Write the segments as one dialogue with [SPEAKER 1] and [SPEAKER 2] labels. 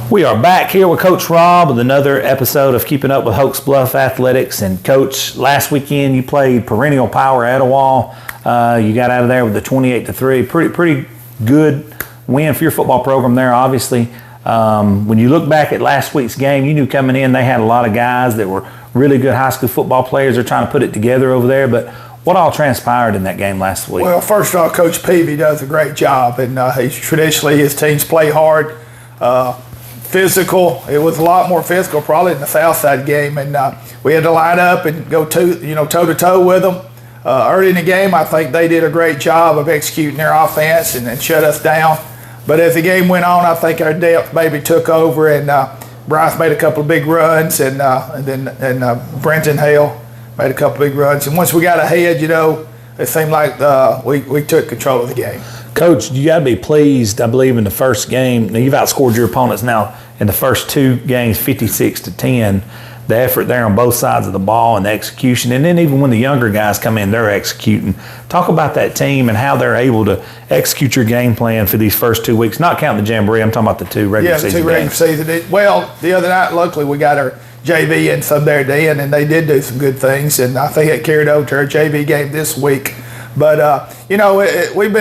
[SPEAKER 1] We are back here with Coach Rob with another episode of Keeping Up with Hokes Bluff Athletics. And Coach, last weekend you played perennial power Etowah. You got out of there with a 28-3. Pretty good win for your football program there, obviously. When you look back at last week's game, you knew coming in they had a lot of guys that were really good high school football players. They're trying to put it together over there. But what all transpired in that game last week?
[SPEAKER 2] Well, first of all, Coach Peavy does a great job. And traditionally his teams play hard. Physical. It was a lot more physical probably in the Southside game, and we had to line up and go toe to toe with them. Early in the game, I think they did a great job of executing their offense and shut us down. But as the game went on, I think our depth maybe took over, and Bryce made a couple of big runs, and then Brenton Hale made a couple of big runs. And once we got ahead, it seemed like we took control of the game.
[SPEAKER 1] Coach, you got to be pleased, I believe, in the first game. Now, you've outscored your opponents now in the first two games 56-10. The effort there on both sides of the ball and the execution. And then even when the younger guys come in, they're executing. Talk about that team and how they're able to execute your game plan for these first 2 weeks. Not counting the Jamboree, I'm talking about the two regular season games.
[SPEAKER 2] Yeah, the two regular season. Well, the other night, luckily, we got our JV in some there at the end, and they did do some good things. And I think it carried over to our JV game this week. But, we've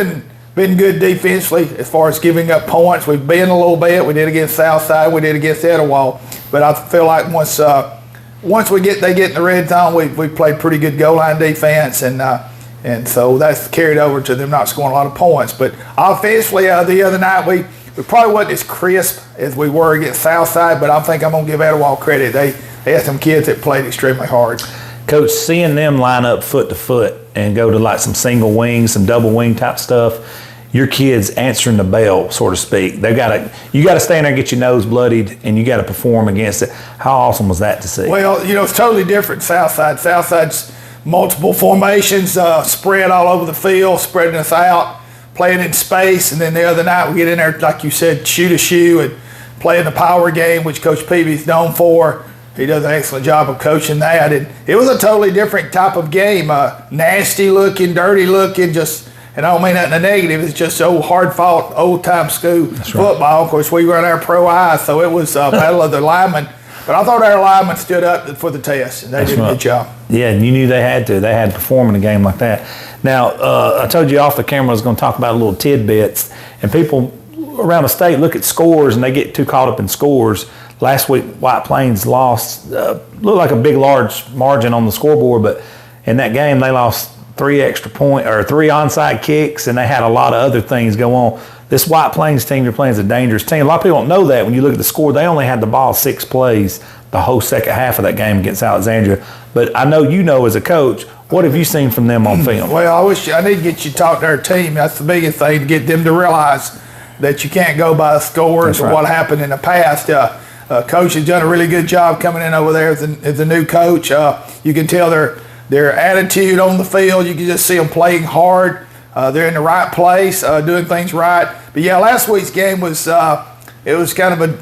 [SPEAKER 2] been good defensively as far as giving up points. We've been a little bit. We did against Southside. We did against Etowah. But I feel like once they get in the red zone, we played pretty good goal line defense, and so that's carried over to them not scoring a lot of points. But offensively, the other night we probably wasn't as crisp as we were against Southside. But I think I'm gonna give Etowah credit. They had some kids that played extremely hard.
[SPEAKER 1] Coach, seeing them line up foot to foot and go to like some single wing, some double wing type stuff, your kids answering the bell, so to speak. You got to stay in there and get your nose bloodied, and you got to perform against it. How awesome was that to see?
[SPEAKER 2] Well, it's totally different Southside. Southside's multiple formations, spread all over the field, spreading us out, playing in space, and then the other night we get in there, like you said, shoot a shoe and playing the power game, which Coach Peavy's known for. He does an excellent job of coaching that. And it was a totally different type of game, nasty looking, dirty looking, and I don't mean that in a negative. It's just old hard-fought, old-time school football. Of course, we run our pro eye, so it was a battle of the linemen. But I thought our linemen stood up for the test, and they did a good job.
[SPEAKER 1] Yeah, and you knew they had to. They had to perform in a game like that. Now, I told you off the camera I was going to talk about little tidbits, and people around the state look at scores, and they get too caught up in scores. Last week, White Plains lost, looked like a big, large margin on the scoreboard, but in that game, they lost 3 onside kicks, and they had a lot of other things go on. This White Plains team you're playing is a dangerous team. A lot of people don't know that when you look at the score. They only had the ball 6 plays the whole second half of that game against Alexandria. But I know you know as a coach, what have you seen from them on film?
[SPEAKER 2] Well, I need to get you to talk to our team. That's the biggest thing, to get them to realize that you can't go by the scores or what happened in the past. Coach has done a really good job coming in over there as a new coach. You can tell their attitude on the field. You can just see them playing hard. They're in the right place, doing things right. But yeah, last week's game was it was kind of a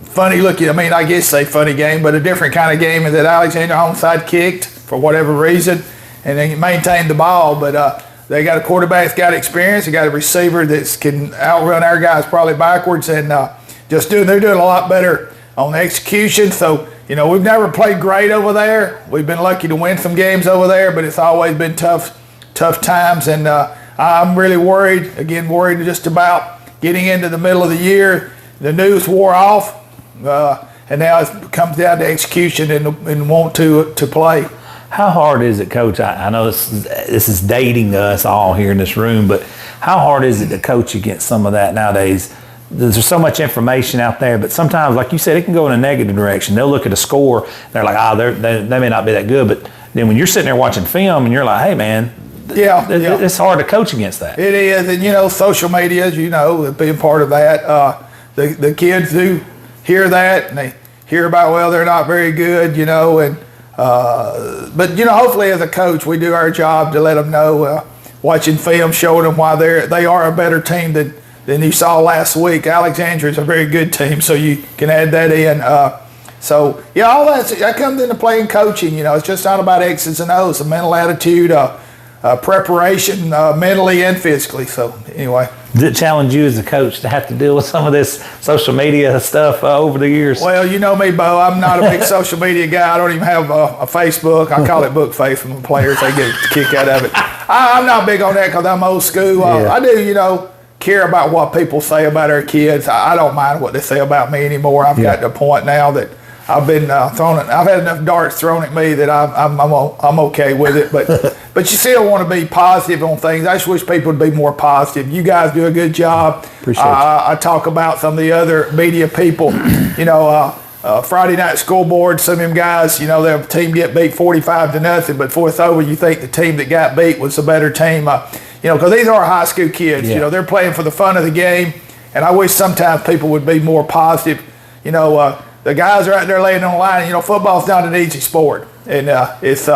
[SPEAKER 2] funny looking. I guess a funny game, but a different kind of game. That Alexander onside kicked for whatever reason, and they maintained the ball. But they got a quarterback that's got experience. They got a receiver that can outrun our guys probably backwards, and they're doing a lot better on the execution. So, we've never played great over there. We've been lucky to win some games over there, but it's always been tough times. And I'm really worried just about getting into the middle of the year. The news wore off, and now it comes down to execution and want to play.
[SPEAKER 1] How hard is it, Coach? I know this is dating us all here in this room, but how hard is it to coach against some of that nowadays? There's so much information out there, but sometimes, like you said, it can go in a negative direction. They'll look at a score, they're like, they may not be that good, but then when you're sitting there watching film and you're like, hey, man, it's hard to coach against that.
[SPEAKER 2] It is, and social media, being part of that, the kids do hear that, and they hear about, well, they're not very good, and But hopefully as a coach, we do our job to let them know, watching film, showing them why they are a better team than you saw last week. Alexandria is a very good team, so you can add that in. So all that comes into play in coaching. It's just not about X's and O's. The mental attitude, preparation, mentally and physically. So anyway.
[SPEAKER 1] Does it challenge you as a coach to have to deal with some of this social media stuff over the years?
[SPEAKER 2] Well, you know me, Bo. I'm not a big social media guy. I don't even have a Facebook. I call it book face from the players. They get a kick out of it. I'm not big on that because I'm old school. I do, care about what people say about our kids. I don't mind what they say about me anymore. I've got to a point now that I've been I've had enough darts thrown at me that I'm okay with it. But you still want to be positive on things. I just wish people would be more positive. You guys do a good job.
[SPEAKER 1] Appreciate you.
[SPEAKER 2] I talk about some of the other media people. Friday night scoreboard. Some of them guys, their team get beat 45-0, but before it's over, you think the team that got beat was the better team. Because these are high school kids.
[SPEAKER 1] Yeah.
[SPEAKER 2] They're playing for the fun of the game, and I wish sometimes people would be more positive. The guys are out there laying on the line. Football's not an easy sport, and it's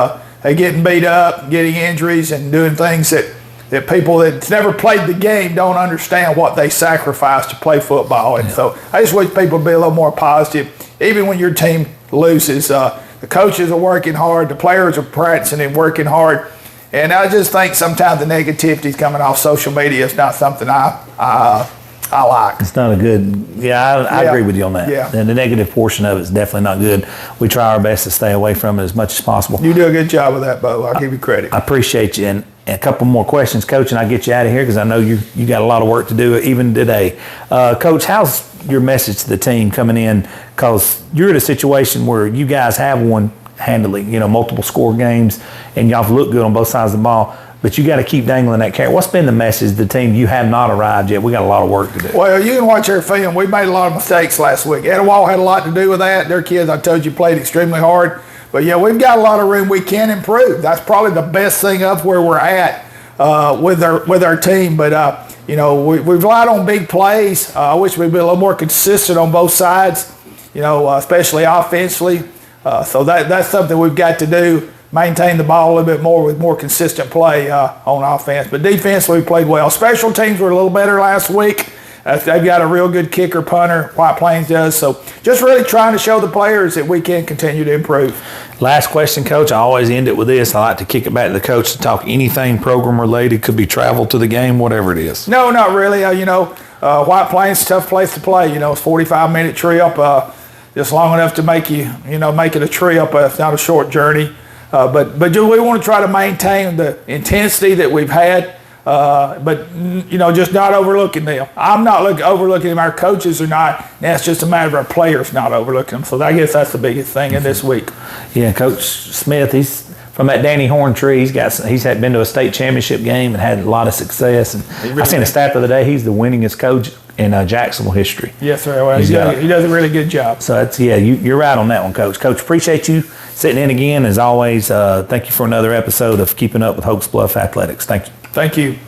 [SPEAKER 2] they getting beat up, getting injuries, and doing things that people that's never played the game don't understand what they sacrifice to play football. And so I just wish people would be a little more positive, even when your team loses. The coaches are working hard, the players are practicing and working hard, and I just think sometimes the negativity is coming off social media is not something I like.
[SPEAKER 1] It's not a good, I agree with you on that.
[SPEAKER 2] Yeah.
[SPEAKER 1] And the negative portion of it is definitely not good. We try our best to stay away from it as much as possible.
[SPEAKER 2] You do a good job with that, Bo. I'll give you credit.
[SPEAKER 1] I appreciate you. And a couple more questions, Coach, and I'll get you out of here because I know you got a lot of work to do even today. Coach, how's your message to the team coming in? Because you're in a situation where you guys have won handily, multiple score games, and y'all have looked good on both sides of the ball. But you got to keep dangling that carrot. What's been the message to the team? You have not arrived yet. We got a lot of work to do.
[SPEAKER 2] Well, you can watch our film. We made a lot of mistakes last week. Etowah had a lot to do with that. Their kids, I told you, played extremely hard. But we've got a lot of room we can improve. That's probably the best thing of where we're at with our team. But we've relied on big plays. I wish we'd be a little more consistent on both sides. Especially offensively. So that's something we've got to do. Maintain the ball a little bit more with more consistent play on offense. But defensively, we played well. Special teams were a little better last week. They've got a real good kicker, punter, White Plains does. So just really trying to show the players that we can continue to improve.
[SPEAKER 1] Last question, Coach. I always end it with this. I like to kick it back to the coach to talk anything program related. Could be travel to the game, whatever it is.
[SPEAKER 2] No, not really. White Plains, tough place to play. It's a 45-minute trip, just long enough to make make it a trip. It's not a short journey. But we want to try to maintain the intensity that we've had, but just not overlooking them. I'm not overlooking them. Our coaches are not. That's just a matter of our players not overlooking them. So I guess that's the biggest thing in this week.
[SPEAKER 1] Yeah, Coach Smith, he's from that Danny Horn tree. He's been to a state championship game and had a lot of success. And I seen a stat the other day. He's the winningest coach in Jacksonville history.
[SPEAKER 2] Yes, sir. Well, he does a really good job.
[SPEAKER 1] So that's you're right on that one, Coach. Coach, appreciate you sitting in again as always. Thank you for another episode of Keeping Up with Hokes Bluff Athletics. Thank you.
[SPEAKER 2] Thank you.